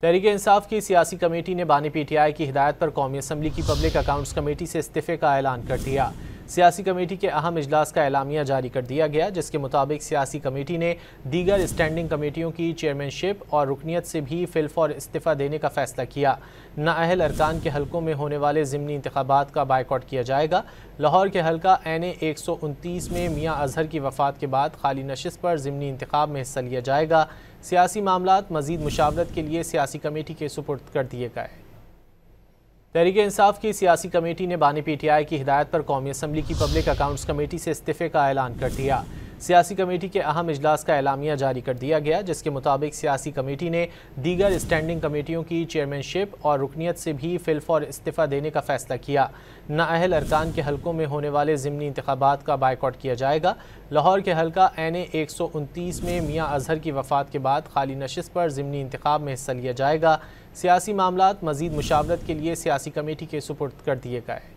तहरीक-ए-इंसाफ की सियासी कमेटी ने बानी पीटीआई की हिदायत पर कौमी असम्बली की पब्लिक अकाउंट्स कमेटी से इस्तीफे का ऐलान कर दिया। सियासी कमेटी के अहम इजलास का एलामिया जारी कर दिया गया, जिसके मुताबिक सियासी कमेटी ने दीगर स्टैंडिंग कमेटियों की चेयरमैनशिप और रुकनीत से भी फिलफौर इस्तीफ़ा देने का फैसला किया। नाअहल अरकान के हलकों में होने वाले ज़िमनी इंतखाबात का बायकॉट किया जाएगा। लाहौर के हल्का NA 129 में मियाँ अजहर की वफ़ात के बाद खाली नशिस्त पर ज़िमनी इंतखाब में हिस्सा लिया जाएगा। सियासी मामलात मज़ीद मुशावरत के लिए सियासी कमेटी के सुपुर्द कर दिए गए। तहरीक-ए-इंसाफ की सियासी कमेटी ने बानी पीटीआई की हिदायत पर कौमी असम्बली की पब्लिक अकाउंट्स कमेटी से इस्तीफे का ऐलान कर दिया। सियासी कमेटी के अहम इजलास का एलामिया जारी कर दिया गया, जिसके मुताबिक सियासी कमेटी ने दीगर स्टैंडिंग कमेटियों की चेयरमैनशिप और रुकनीत से भी फिलफौर इस्तीफ़ा देने का फैसला किया। नाअहल अरकान के हलकों में होने वाले ज़िमनी इंतखाबात का बायकॉट किया जाएगा। लाहौर के हल्का NA 129 में मियाँ अजहर की वफ़ात के बाद खाली नशिस्त पर ज़िमनी इंतखाब में हिस्सा लिया जाएगा। सियासी मामलात मज़ीद मुशावरत के लिए सियासी कमेटी के सुपुर्द कर दिए गए।